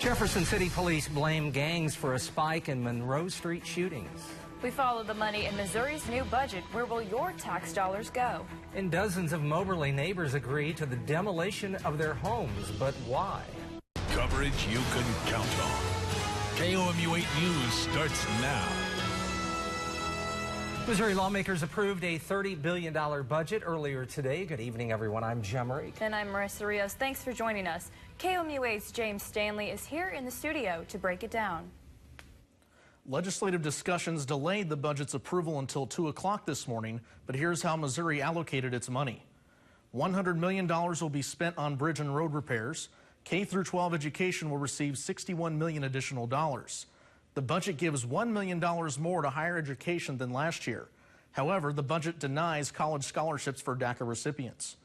Jefferson City police blame gangs for a spike in Monroe Street shootings. We follow the money in Missouri's new budget. Where will your tax dollars go? And dozens of Moberly neighbors agree to the demolition of their homes, but why? Coverage you can count on. KOMU 8 News starts now. Missouri lawmakers approved a $30 billion budget earlier today. Good evening, everyone. I'm Jeff City. And I'm Marissa Rios. Thanks for joining us. KOMU 8's James Stanley is here in the studio to break it down. Legislative discussions delayed the budget's approval until 2 o'clock this morning, but here's how Missouri allocated its money. $100 million will be spent on bridge and road repairs. K-12 education will receive $61 million additional dollars. The budget gives $1 million more to higher education than last year. However, the budget denies college scholarships for DACA recipients.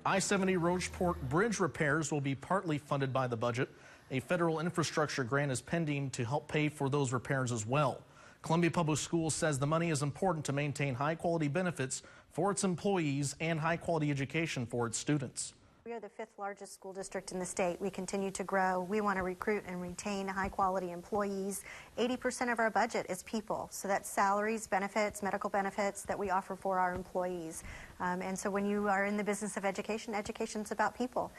I-70 Rocheport bridge repairs will be partly funded by the budget. A federal infrastructure grant is pending to help pay for those repairs as well. Columbia Public Schools says the money is important to maintain high-quality benefits for its employees and high-quality education for its students. We are the 5th largest school district in the state. We continue to grow. We want to recruit and retain high-quality employees. 80% of our budget is people, so that's salaries, benefits, medical benefits that we offer for our employees. And so when you are in the business of education, education's about people.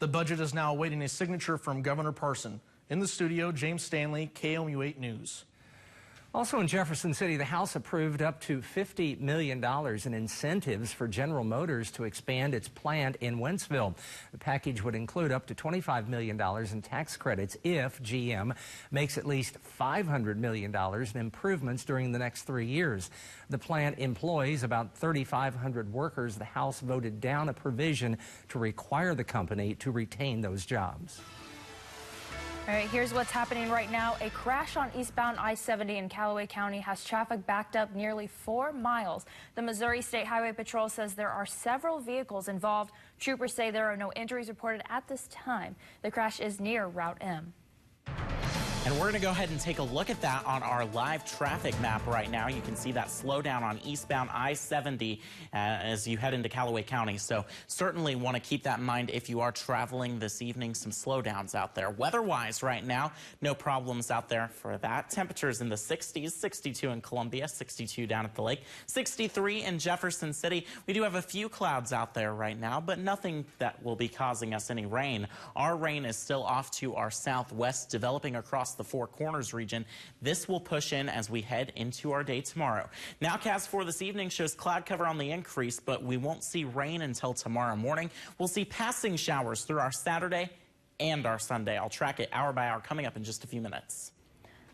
The budget is now awaiting a signature from Governor Parson. In the studio, James Stanley, KOMU 8 News. Also in Jefferson City, the House approved up to $50 million in incentives for General Motors to expand its plant in Wentzville. The package would include up to $25 million in tax credits if GM makes at least $500 million in improvements during the next 3 years. The plant employs about 3,500 workers. The House voted down a provision to require the company to retain those jobs. All right, here's what's happening right now. A crash on eastbound I-70 in Callaway County has traffic backed up nearly 4 miles. The Missouri State Highway Patrol says there are several vehicles involved. Troopers say there are no injuries reported at this time. The crash is near Route M. And we're going to go ahead and take a look at that on our live traffic map right now. You can see that slowdown on eastbound I-70 as you head into Callaway County. So certainly want to keep that in mind if you are traveling this evening. Some slowdowns out there. Weather-wise right now, no problems out there for that. Temperatures in the 60s, 62 in Columbia, 62 down at the lake, 63 in Jefferson City. We do have a few clouds out there right now, but nothing that will be causing us any rain. Our rain is still off to our southwest, developing across the Four Corners region. This will push in as we head into our day tomorrow. Nowcast for this evening shows cloud cover on the increase, but we won't see rain until tomorrow morning. We'll see passing showers through our Saturday and our Sunday. I'll track it hour by hour coming up in just a few minutes.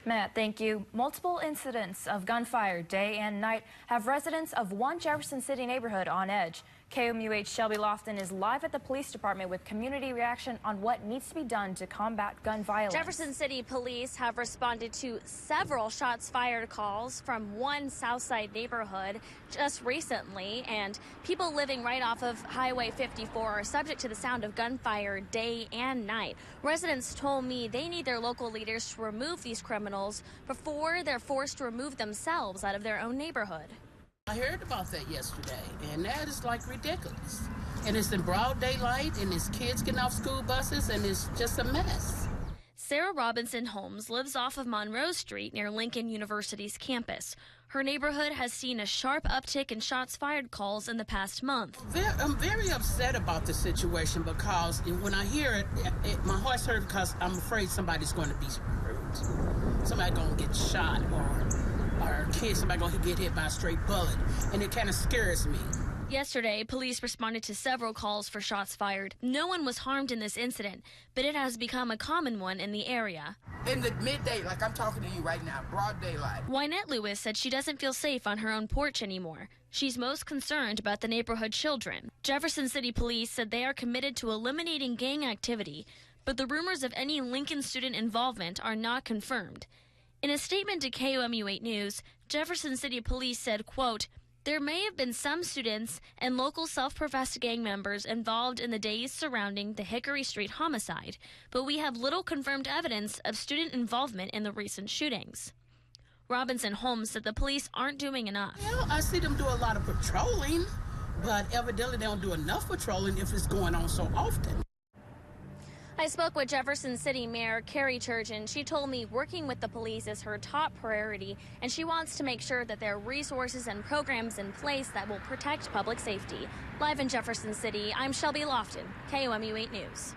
Matt, thank you. Multiple incidents of gunfire day and night have residents of one Jefferson City neighborhood on edge. KOMU 8's Shelby Lofton is live at the police department with community reaction on what needs to be done to combat gun violence. Jefferson City police have responded to several shots fired calls from one Southside neighborhood just recently, and people living right off of Highway 54 are subject to the sound of gunfire day and night. Residents told me they need their local leaders to remove these criminals before they're forced to remove themselves out of their own neighborhood. I heard about that yesterday, and that is like ridiculous. And it's in broad daylight, and it's kids getting off school buses, and it's just a mess. Sarah Robinson Holmes lives off of Monroe Street near Lincoln University's campus. Her neighborhood has seen a sharp uptick in shots fired calls in the past month. I'm very upset about the situation because when I hear it, my heart's hurt because I'm afraid somebody's going to be hurt. Somebody's going to get shot or kid, somebody going to get hit by a straight bullet, and it kind of scares me. Yesterday, police responded to several calls for shots fired. No one was harmed in this incident, but it has become a common one in the area. In the midday, like I'm talking to you right now, broad daylight. Wynette Lewis said she doesn't feel safe on her own porch anymore. She's most concerned about the neighborhood children. Jefferson City police said they are committed to eliminating gang activity, but the rumors of any Lincoln student involvement are not confirmed. In a statement to KOMU 8 News, Jefferson City Police said, quote, "There may have been some students and local self-professed gang members involved in the days surrounding the Hickory Street homicide, but we have little confirmed evidence of student involvement in the recent shootings." Robinson Holmes said the police aren't doing enough. Well, I see them do a lot of patrolling, but evidently they don't do enough patrolling if it's going on so often. I spoke with Jefferson City Mayor Carrie Turgeon. She told me working with the police is her top priority, and she wants to make sure that there are resources and programs in place that will protect public safety. Live in Jefferson City, I'm Shelby Lofton, KOMU 8 News.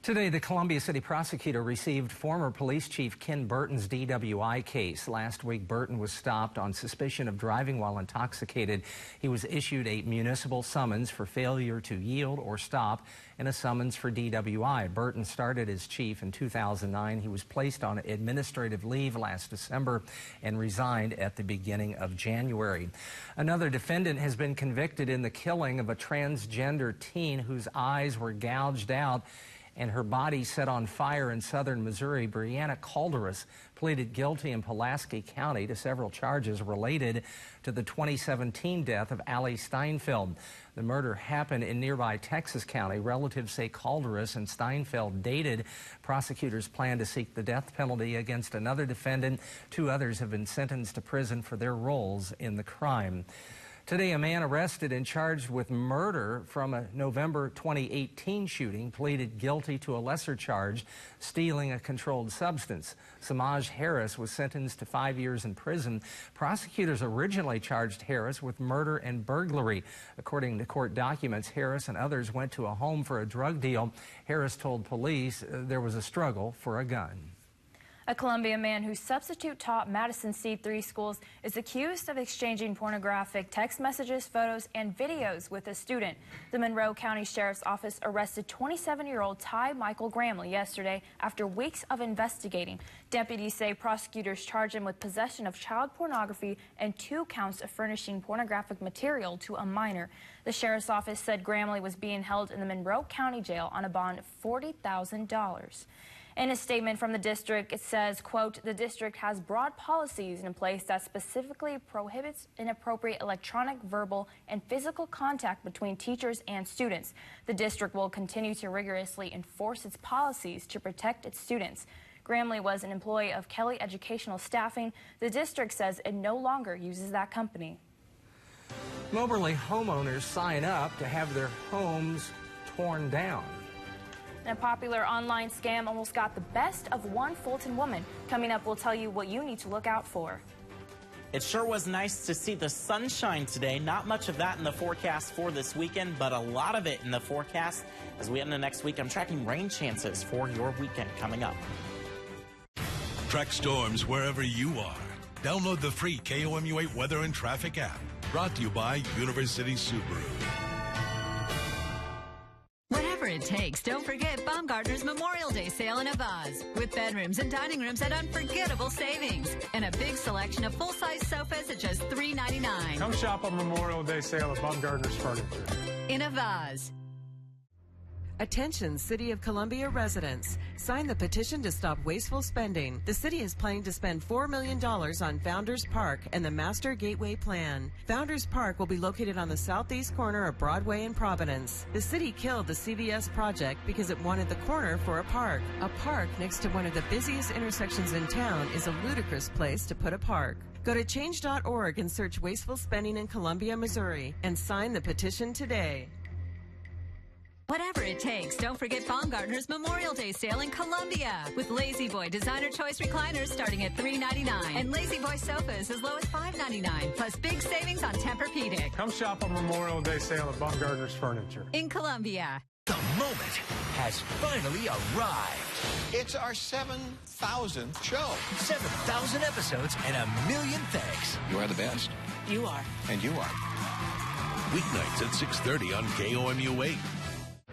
Today, the Columbia City prosecutor received former police chief Ken Burton's DWI case. Last week, Burton was stopped on suspicion of driving while intoxicated. He was issued a municipal summons for failure to yield or stop and a summons for DWI. Burton started as chief in 2009. He was placed on administrative leave last December and resigned at the beginning of January. Another defendant has been convicted in the killing of a transgender teen whose eyes were gouged out and her body set on fire in southern Missouri. Brianna Calderas pleaded guilty in Pulaski County to several charges related to the 2017 death of Allie Steinfeld. The murder happened in nearby Texas County. Relatives say Calderas and Steinfeld dated. Prosecutors plan to seek the death penalty against another defendant. 2 others have been sentenced to prison for their roles in the crime. Today, a man arrested and charged with murder from a November 2018 shooting pleaded guilty to a lesser charge, stealing a controlled substance. Samaj Harris was sentenced to 5 years in prison. Prosecutors originally charged Harris with murder and burglary. According to court documents, Harris and others went to a home for a drug deal. Harris told police there was a struggle for a gun. A Columbia man who substitute taught Madison C3 schools is accused of exchanging pornographic text messages, photos, and videos with a student. The Monroe County Sheriff's Office arrested 27-year-old Ty Michael Gramley yesterday after weeks of investigating. Deputies say prosecutors charge him with possession of child pornography and 2 counts of furnishing pornographic material to a minor. The Sheriff's Office said Gramley was being held in the Monroe County Jail on a bond of $40,000. In a statement from the district, it says, quote, the district has broad policies in place that specifically prohibits inappropriate electronic, verbal, and physical contact between teachers and students. The district will continue to rigorously enforce its policies to protect its students. Gramley was an employee of Kelly Educational Staffing. The district says it no longer uses that company. Moberly homeowners sign up to have their homes torn down. A popular online scam almost got the best of one Fulton woman. Coming up, we'll tell you what you need to look out for. It sure was nice to see the sunshine today. Not much of that in the forecast for this weekend, but a lot of it in the forecast. As we head into next week, I'm tracking rain chances for your weekend coming up. Track storms wherever you are. Download the free KOMU 8 Weather and Traffic app. Brought to you by University Subaru. Whatever it takes, don't forget Baumgartner's Memorial Day sale in a vase with bedrooms and dining rooms at unforgettable savings and a big selection of full-size sofas at just $3.99. Come shop on Memorial Day sale at Baumgartner's Furniture. In a vase. Attention, City of Columbia residents. Sign the petition to stop wasteful spending. The city is planning to spend $4 million on Founders Park and the Master Gateway Plan. Founders Park will be located on the southeast corner of Broadway and Providence. The city killed the CVS project because it wanted the corner for a park. A park next to one of the busiest intersections in town is a ludicrous place to put a park. Go to change.org and search wasteful spending in Columbia, Missouri, and sign the petition today. Whatever it takes, don't forget Baumgartner's Memorial Day sale in Columbia with Lazy Boy designer choice recliners starting at $3.99 and Lazy Boy sofas as low as $5.99, plus big savings on Tempur-Pedic. Come shop on Memorial Day sale at Baumgartner's Furniture. In Columbia. The moment has finally arrived. It's our 7,000th show. 7,000 episodes and 1 million thanks. You are the best. You are. And you are. Weeknights at 6:30 on KOMU 8.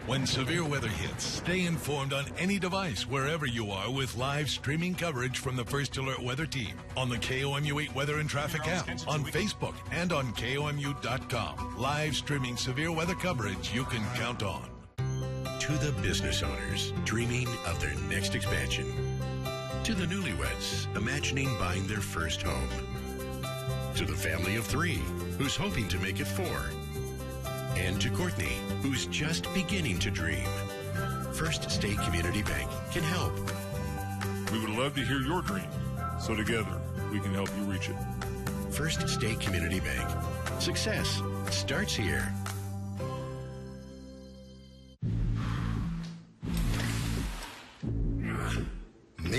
When severe weather hits, stay informed on any device wherever you are with live streaming coverage from the First Alert Weather Team on the KOMU 8 Weather and Traffic app, on Facebook, and on KOMU.com. Live streaming severe weather coverage you can count on. To the business owners dreaming of their next expansion. To the newlyweds imagining buying their first home. To the family of 3 who's hoping to make it 4. And to Courtney, who's just beginning to dream. First State Community Bank can help. We would love to hear your dream, so together we can help you reach it. First State Community Bank. Success starts here.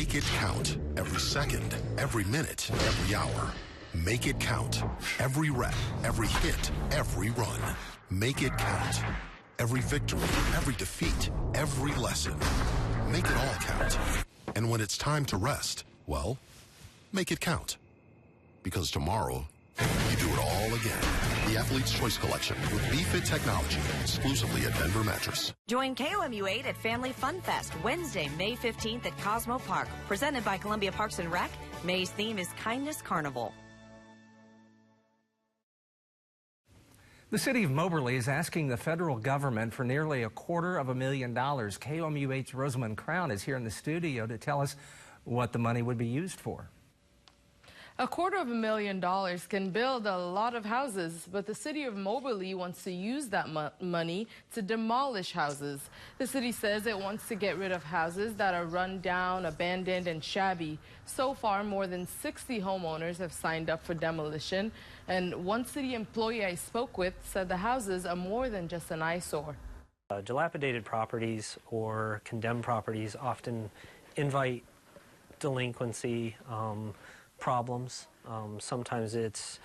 Make it count. Every second, every minute, every hour. Make it count. Every rep, every hit, every run. Make it count. Every victory, every defeat, every lesson. Make it all count. And when it's time to rest, well, make it count. Because tomorrow, you do it all again. The Athlete's Choice Collection with BeFit technology, exclusively at Denver Mattress. Join KOMU 8 at Family Fun Fest Wednesday, May 15th at Cosmo Park. Presented by Columbia Parks and Rec. May's theme is Kindness Carnival. The city of Moberly is asking the federal government for nearly $250,000. KOMU 8's Rosamund Crown is here in the studio to tell us what the money would be used for. $250,000 can build a lot of houses, but the city of Moberly wants to use that money to demolish houses. The city says it wants to get rid of houses that are run down, abandoned, and shabby. So far, more than 60 homeowners have signed up for demolition, and one city employee I spoke with said the houses are more than just an eyesore. Dilapidated properties or condemned properties often invite delinquency, problems. Sometimes it's,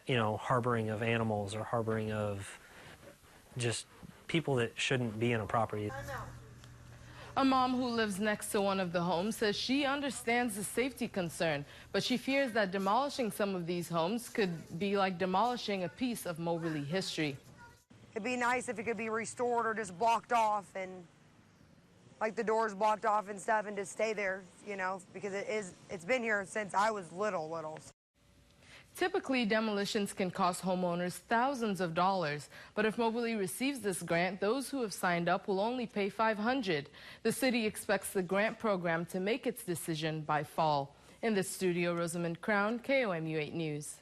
harboring of animals or harboring of just people that shouldn't be in a property. A mom who lives next to one of the homes says she understands the safety concern, but she fears that demolishing some of these homes could be like demolishing a piece of Moberly history. It'd be nice if it could be restored or just blocked off, and like the doors blocked off and stuff, and just stay there, because it's been here since I was little. Typically, demolitions can cost homeowners thousands of dollars, but if Moberly receives this grant, those who have signed up will only pay $500. The city expects the grant program to make its decision by fall. In the studio, Rosamund Crown, KOMU 8 News.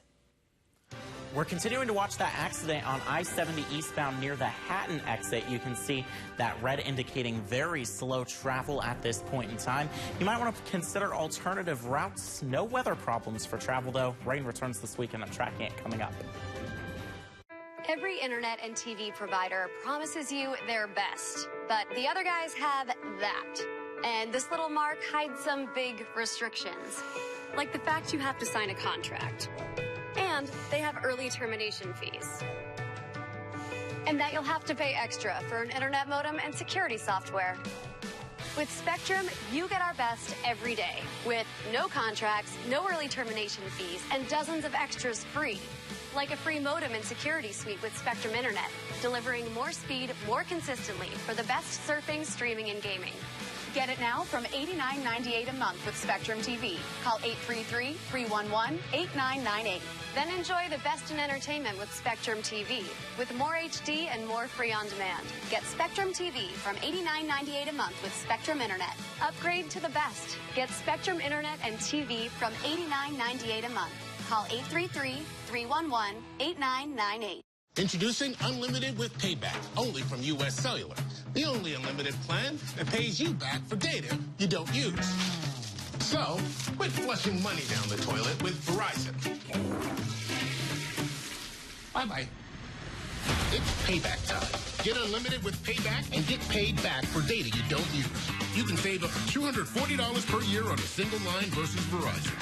We're continuing to watch that accident on I-70 eastbound near the Hatton exit. You can see that red indicating very slow travel at this point in time. You might want to consider alternative routes. No weather problems for travel, though. Rain returns this weekend. I'm tracking it coming up. Every internet and TV provider promises you their best, but the other guys have that. And this little mark hides some big restrictions, like the fact you have to sign a contract. And they have early termination fees. And that you'll have to pay extra for an internet modem and security software. With Spectrum, you get our best every day, with no contracts, no early termination fees, and dozens of extras free. Like a free modem and security suite with Spectrum Internet, delivering more speed more consistently for the best surfing, streaming, and gaming. Get it now from $89.98 a month with Spectrum TV. Call 833-311-8998. Then enjoy the best in entertainment with Spectrum TV, with more HD and more free on demand. Get Spectrum TV from $89.98 a month with Spectrum Internet. Upgrade to the best. Get Spectrum Internet and TV from $89.98 a month. Call 833-311-8998. Introducing Unlimited with Payback, only from U.S. Cellular. The only unlimited plan that pays you back for data you don't use. So, quit flushing money down the toilet with Verizon. Bye-bye. It's payback time. Get unlimited with Payback and get paid back for data you don't use. You can save up to $240 per year on a single line versus Verizon.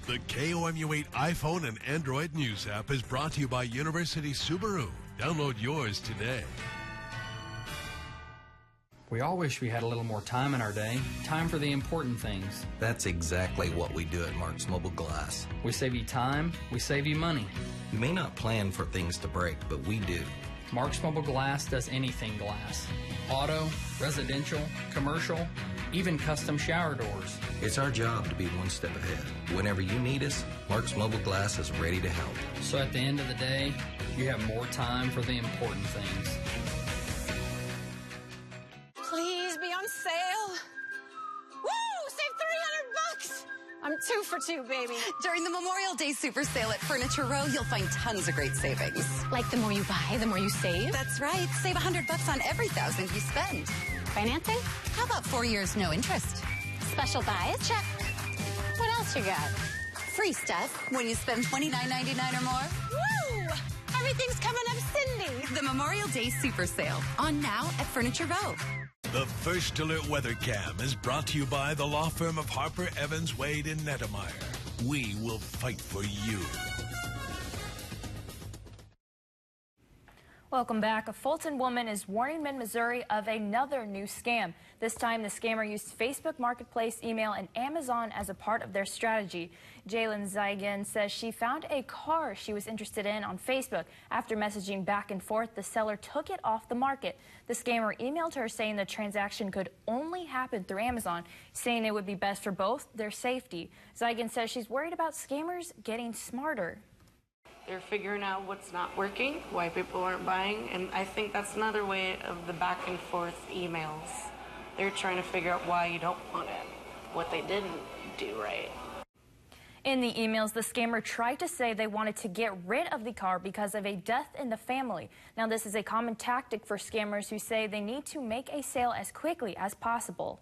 The KOMU 8 iPhone and Android News app is brought to you by University Subaru. Download yours today. We all wish we had a little more time in our day. Time for the important things. That's exactly what we do at Mark's Mobile Glass. We save you time, we save you money. You may not plan for things to break, but we do. Mark's Mobile Glass does anything glass. Auto, residential, commercial, even custom shower doors. It's our job to be one step ahead. Whenever you need us, Mark's Mobile Glass is ready to help. So at the end of the day, you have more time for the important things. Please be on sale. Woo! Save $300! I'm 2 for 2, baby. During the Memorial Day Super Sale at Furniture Row, you'll find tons of great savings. Like the more you buy, the more you save? That's right. Save $100 on every $1,000 you spend. Financing? How about 4 years, no interest? Special buys? Check. What else you got? Free stuff when you spend $29.99 or more. Woo! Everything's coming up, Cindy. The Memorial Day Super Sale, on now at Furniture Row. The First Alert Weather Cam is brought to you by the law firm of Harper, Evans, Wade, and Nettemeyer. We will fight for you. Welcome back. A Fulton woman is warning mid-Missouri of another new scam. This time, the scammer used Facebook Marketplace, email, and Amazon as a part of their strategy. Jalen Zygan says she found a car she was interested in on Facebook. After messaging back and forth, the seller took it off the market. The scammer emailed her saying the transaction could only happen through Amazon, saying it would be best for both their safety. Zygan says she's worried about scammers getting smarter. They're figuring out what's not working, why people aren't buying, and I think that's another way of the back and forth emails. They're trying to figure out why you don't want it, what they didn't do right. In the emails, the scammer tried to say they wanted to get rid of the car because of a death in the family. Now, this is a common tactic for scammers who say they need to make a sale as quickly as possible.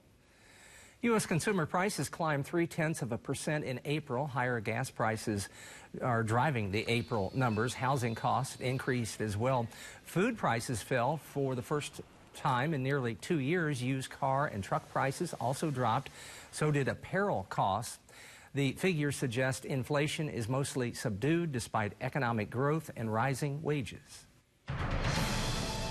U.S. consumer prices climbed 0.3% in April. Higher gas prices are driving the April numbers. Housing costs increased as well. Food prices fell for the first time in nearly 2 years. Used car and truck prices also dropped. So did apparel costs. The figures suggest inflation is mostly subdued despite economic growth and rising wages.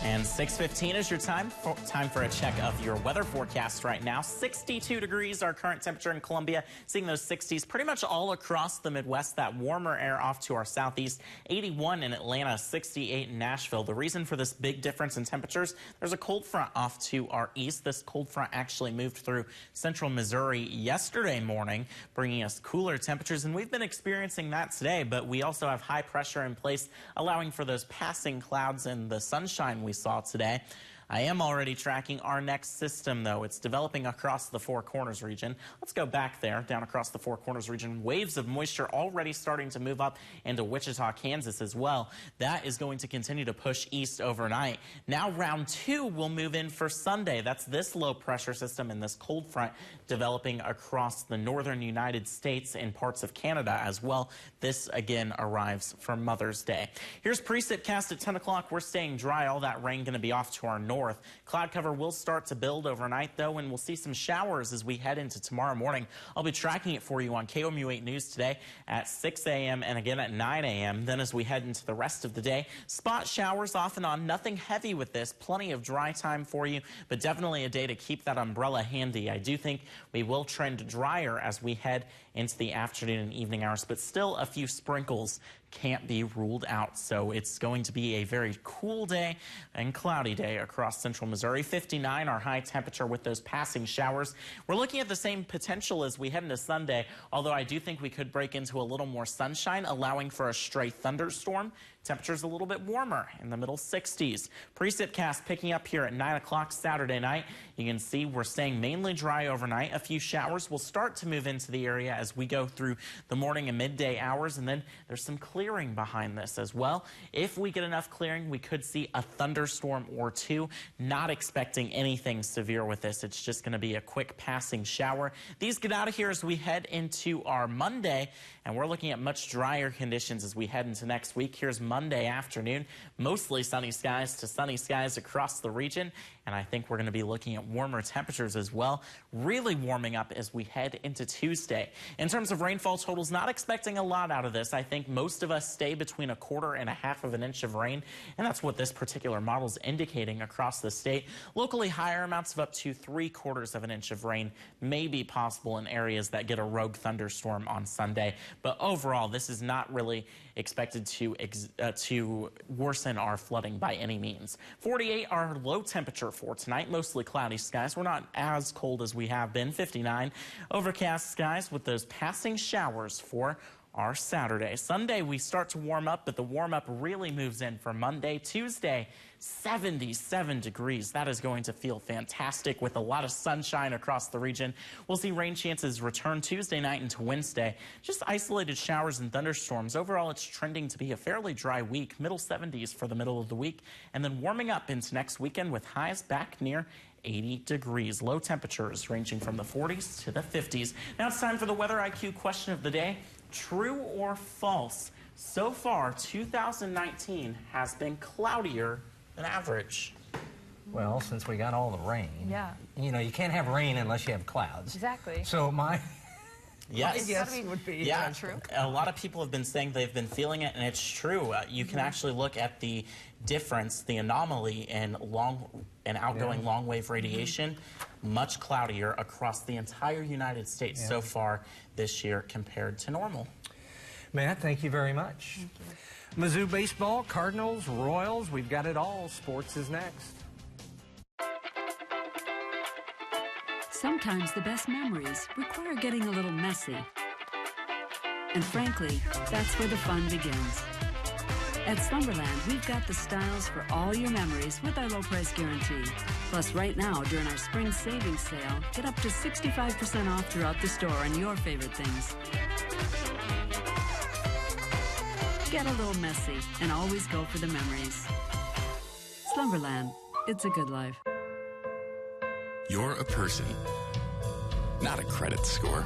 And 6:15 is your time for a check of your weather forecast right now. 62 degrees, our current temperature in Columbia. Seeing those 60s pretty much all across the Midwest. That warmer air off to our southeast. 81 in Atlanta, 68 in Nashville. The reason for this big difference in temperatures, there's a cold front off to our east. This cold front actually moved through central Missouri yesterday morning, bringing us cooler temperatures. And we've been experiencing that today, but we also have high pressure in place, allowing for those passing clouds and the sunshine we saw today. I am already tracking our next system, though. It's developing across the Four Corners region. Let's go back there, down across the Four Corners region. Waves of moisture already starting to move up into Wichita, Kansas as well. That is going to continue to push east overnight. Now round 2 will move in for Sunday. That's this low pressure system and this cold front developing across the northern United States and parts of Canada as well. This again arrives for Mother's Day. Here's precipcast at 10 o'clock. We're staying dry. All that rain going to be off to our north. Cloud cover will start to build overnight, though, and we'll see some showers as we head into tomorrow morning. I'll be tracking it for you on KOMU 8 News today at 6 a.m. and again at 9 a.m. Then as we head into the rest of the day, spot showers off and on. Nothing heavy with this. Plenty of dry time for you, but definitely a day to keep that umbrella handy. I do think we will trend drier as we head into the afternoon and evening hours, but still a few sprinkles can't be ruled out. So it's going to be a very cool day and cloudy day across central Missouri. 59 our high temperature with those passing showers. We're looking at the same potential as we head into Sunday, although I do think we could break into a little more sunshine, allowing for a stray thunderstorm. Temperatures a little bit warmer in the middle 60s. Precipcast picking up here at 9 o'clock Saturday night. You can see we're staying mainly dry overnight. A few showers will start to move into the area as we go through the morning and midday hours, and then there's some clearing behind this as well. If we get enough clearing, we could see a thunderstorm or two. Not expecting anything severe with this. It's just going to be a quick passing shower. These get out of here as we head into our Monday, and we're looking at much drier conditions as we head into next week. Here's Monday afternoon, mostly sunny skies to sunny skies across the region, and I think we're going to be looking at warmer temperatures as well, really warming up as we head into Tuesday. In terms of rainfall totals, not expecting a lot out of this. I think most of us stay between 1/4 and 1/2 of an inch of rain, and that's what this particular model is indicating across the state. Locally, higher amounts of up to 3/4 of an inch of rain may be possible in areas that get a rogue thunderstorm on Sunday, but overall, this is not really expected to worsen our flooding by any means. 48 our low temperature for tonight, mostly cloudy skies. We're not as cold as we have been. 59 overcast skies with those passing showers for our Saturday. Sunday we start to warm up, but the warm up really moves in for Monday. Tuesday, 77 degrees. That is going to feel fantastic with a lot of sunshine across the region. We'll see rain chances return Tuesday night into Wednesday. Just isolated showers and thunderstorms. Overall, it's trending to be a fairly dry week. Middle 70s for the middle of the week, and then warming up into next weekend with highs back near 80 degrees. Low temperatures ranging from the 40s to the 50s. Now it's time for the Weather IQ question of the day. True or false? So far, 2019 has been cloudier An average. Well, since we got all the rain. Yeah. You know, you can't have rain unless you have clouds. Exactly. So my Yes. guess would be true. A lot of people have been saying they've been feeling it, and it's true. You can actually look at the difference, the anomaly in outgoing long wave radiation, much cloudier across the entire United States so far this year compared to normal. Matt, thank you very much. Mizzou baseball, Cardinals, Royals, we've got it all. Sports is next. Sometimes the best memories require getting a little messy. And frankly, that's where the fun begins. At Slumberland, we've got the styles for all your memories with our low price guarantee. Plus, right now, during our spring savings sale, get up to 65% off throughout the store on your favorite things. Get a little messy and always go for the memories. Slumberland, it's a good life. You're a person, not a credit score.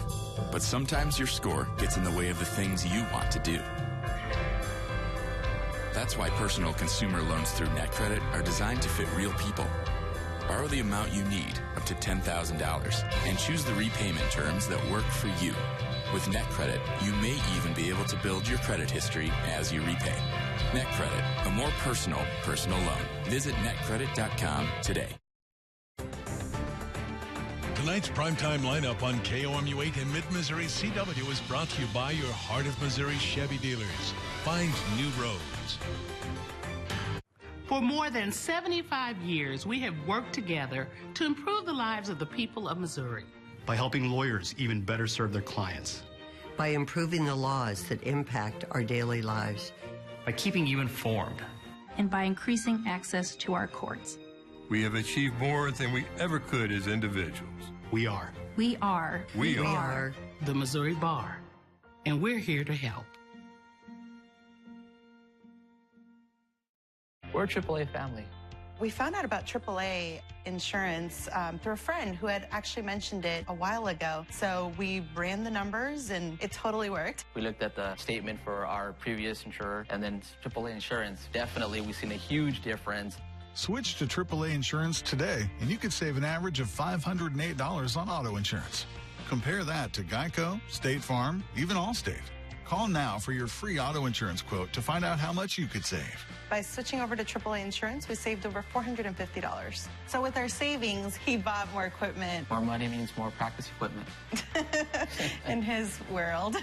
But sometimes your score gets in the way of the things you want to do. That's why personal consumer loans through NetCredit are designed to fit real people. Borrow the amount you need, up to $10,000, and choose the repayment terms that work for you. With NetCredit, you may even be able to build your credit history as you repay. NetCredit, a more personal loan. Visit netcredit.com today. Tonight's primetime lineup on KOMU 8 in Mid-Missouri CW is brought to you by your Heart of Missouri Chevy dealers. Find new roads. For more than 75 years, we have worked together to improve the lives of the people of Missouri. By helping lawyers even better serve their clients. By improving the laws that impact our daily lives. By keeping you informed. And by increasing access to our courts. We have achieved more than we ever could as individuals. We are. We are. We are. The Missouri Bar. And we're here to help. We're a AAA family. We found out about AAA insurance through a friend who had actually mentioned it a while ago. So we ran the numbers and it totally worked. We looked at the statement for our previous insurer and then AAA insurance. Definitely, we've seen a huge difference. Switch to AAA insurance today, and you could save an average of $508 on auto insurance. Compare that to Geico, State Farm, even Allstate. Call now for your free auto insurance quote to find out how much you could save. By switching over to AAA insurance, we saved over $450. So with our savings, he bought more equipment. More money means more practice equipment. In his world.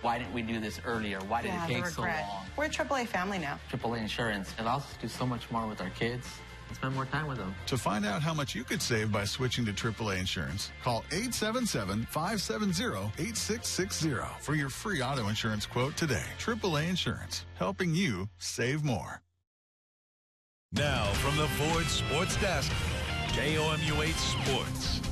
Why didn't we do this earlier? Why did it take so long? We're a AAA family now. AAA insurance allows us to do so much more with our kids and spend more time with them. To find out how much you could save by switching to AAA insurance, call 877-570-8660 for your free auto insurance quote today. AAA Insurance, helping you save more. Now from the Ford Sports Desk, KOMU 8 Sports.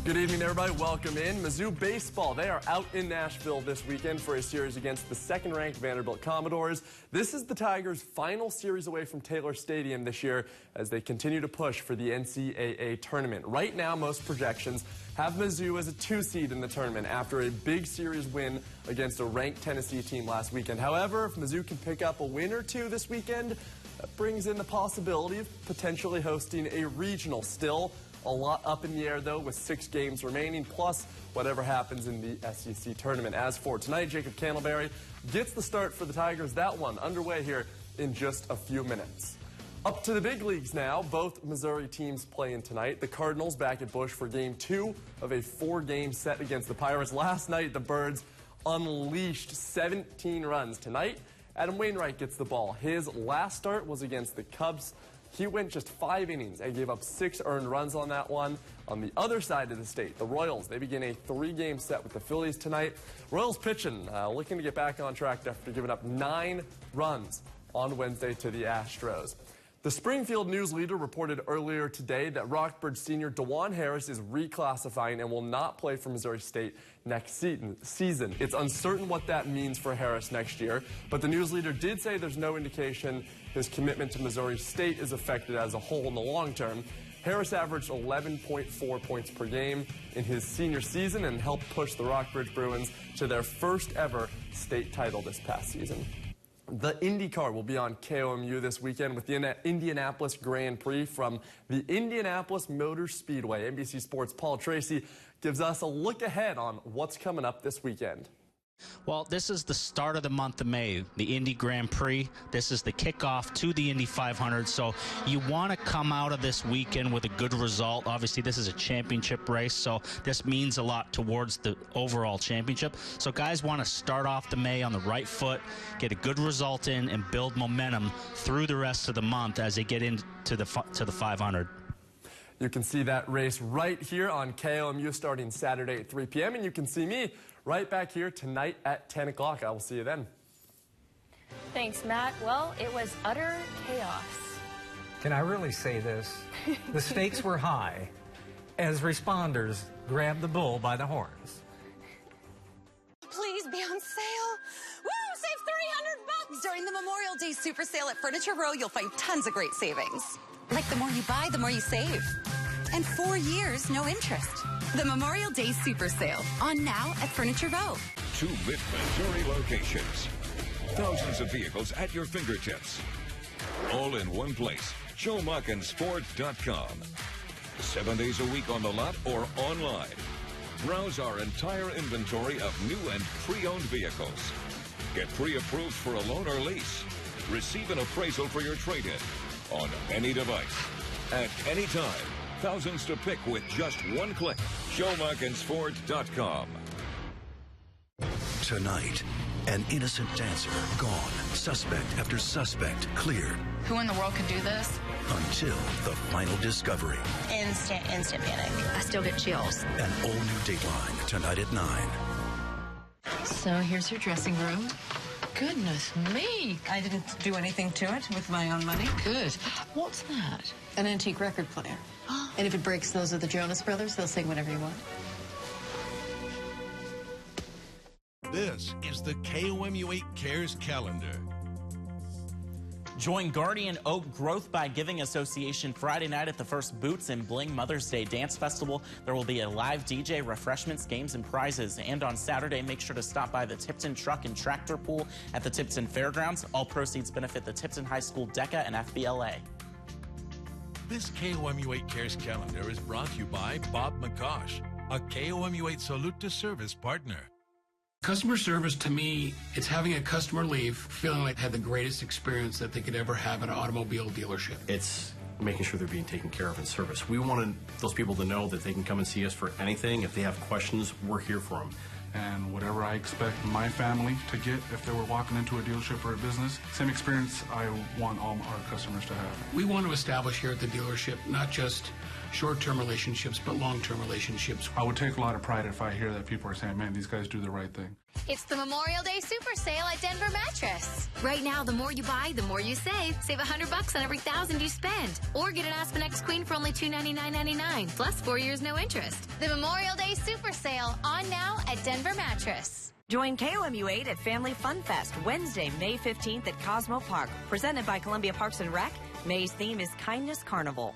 Good evening, everybody. Welcome in. Mizzou baseball, they are out in Nashville this weekend for a series against the second-ranked Vanderbilt Commodores. This is the Tigers' final series away from Taylor Stadium this year as they continue to push for the NCAA tournament. Right now, most projections have Mizzou as a 2 seed in the tournament after a big series win against a ranked Tennessee team last weekend. However, if Mizzou can pick up a win or two this weekend, that brings in the possibility of potentially hosting a regional. Still a lot up in the air, though, with 6 games remaining, plus whatever happens in the SEC tournament. As for tonight, Jacob Candleberry gets the start for the Tigers. That one underway here in just a few minutes. Up to the big leagues now. Both Missouri teams playing tonight. The Cardinals back at Busch for Game 2 of a 4-game set against the Pirates. Last night, the Birds unleashed 17 runs. Tonight, Adam Wainwright gets the ball. His last start was against the Cubs. He went just 5 innings and gave up 6 earned runs on that one. On the other side of the state, the Royals, they begin a 3-game set with the Phillies tonight. Royals pitching, looking to get back on track after giving up 9 runs on Wednesday to the Astros. The Springfield News Leader reported earlier today that Rockbridge senior DeJuan Harris is reclassifying and will not play for Missouri State next season. It's uncertain what that means for Harris next year, but the News Leader did say there's no indication his commitment to Missouri State is affected as a whole in the long term. Harris averaged 11.4 points per game in his senior season and helped push the Rockbridge Bruins to their first ever state title this past season. The IndyCar will be on KOMU this weekend with the Indianapolis Grand Prix from the Indianapolis Motor Speedway. NBC Sports' Paul Tracy gives us a look ahead on what's coming up this weekend. Well, this is the start of the month of May, the Indy Grand Prix. This is the kickoff to the Indy 500, so you want to come out of this weekend with a good result. Obviously, this is a championship race, so this means a lot towards the overall championship. So guys want to start off the May on the right foot, get a good result in, and build momentum through the rest of the month as they get into the 500. You can see that race right here on KOMU starting Saturday at 3 p.m. And you can see me right back here tonight at 10 o'clock. I will see you then. Thanks, Matt. Well, it was utter chaos. Can I really say this? The stakes were high as responders grabbed the bull by the horns. Please be on sale. Woo, save $300. During the Memorial Day Super Sale at Furniture Row, you'll find tons of great savings. Like the more you buy, the more you save. And 4 years, no interest. The Memorial Day Super Sale, on now at Furniture Row. 2 lit Missouri locations. Thousands of vehicles at your fingertips. All in one place. ShowMuckinsFord.com. 7 days a week on the lot or online. Browse our entire inventory of new and pre-owned vehicles. Get pre-approved for a loan or lease. Receive an appraisal for your trade-in on any device, at any time. Thousands to pick with just one click. ShowMuckinsFord.com. Tonight, an innocent dancer gone. Suspect after suspect cleared. Who in the world could do this? Until the final discovery. Instant panic. I still get chills. An all-new Dateline tonight at 9. So here's your dressing room. Goodness me. I didn't do anything to it with my own money. Good. What's that? An antique record player. And if it breaks, those are the Jonas Brothers. They'll sing whatever you want. This is the KOMU 8 Cares Calendar. Join Guardian Oak Growth by Giving Association Friday night at the First Boots and Bling Mother's Day Dance Festival. There will be a live DJ, refreshments, games, and prizes. And on Saturday, make sure to stop by the Tipton Truck and Tractor Pool at the Tipton Fairgrounds. All proceeds benefit the Tipton High School DECA and FBLA. This KOMU 8 Cares Calendar is brought to you by Bob McCosh, a KOMU 8 Salute to Service partner. Customer service, to me, it's having a customer leave feeling like they had the greatest experience that they could ever have at an automobile dealership. It's making sure they're being taken care of in service. We wanted those people to know that they can come and see us for anything. If they have questions, we're here for them. And whatever I expect my family to get if they were walking into a dealership or a business, same experience I want all our customers to have. We want to establish here at the dealership not just short-term relationships, but long-term relationships. I would take a lot of pride if I hear that people are saying, man, these guys do the right thing. It's the Memorial Day Super Sale at Denver Mattress. Right now, the more you buy, the more you save. Save $100 on every $1,000 you spend. Or get an Aspen X Queen for only $299.99, plus 4 years no interest. The Memorial Day Super Sale, on now at Denver Mattress. Join KOMU 8 at Family Fun Fest, Wednesday, May 15th at Cosmo Park. Presented by Columbia Parks and Rec. May's theme is Kindness Carnival.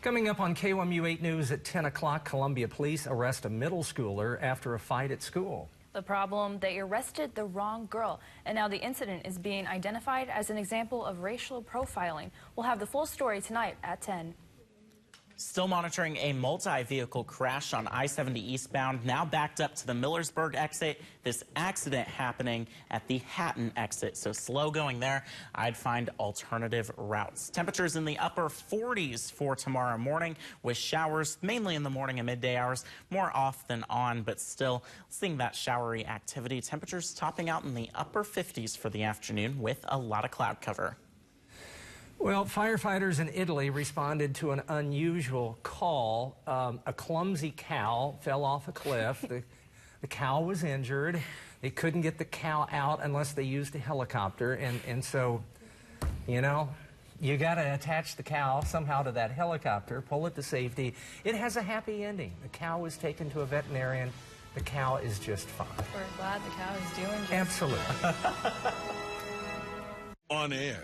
Coming up on KOMU 8 News at 10 o'clock, Columbia police arrest a middle schooler after a fight at school. The problem, they arrested the wrong girl, and now the incident is being identified as an example of racial profiling. We'll have the full story tonight at 10. Still monitoring a multi-vehicle crash on I-70 eastbound, now backed up to the Millersburg exit. This accident happening at the Hatton exit, so slow going there. I'd find alternative routes. Temperatures in the upper 40s for tomorrow morning with showers mainly in the morning and midday hours, more off than on, but still seeing that showery activity. Temperatures topping out in the upper 50s for the afternoon with a lot of cloud cover. Well, firefighters in Italy responded to an unusual call. A clumsy cow fell off a cliff. The cow was injured. They couldn't get the cow out unless they used a helicopter. And so, you know, you got to attach the cow somehow to that helicopter, pull it to safety. It has a happy ending. The cow was taken to a veterinarian. The cow is just fine. We're glad the cow is doing just Absolutely. On air.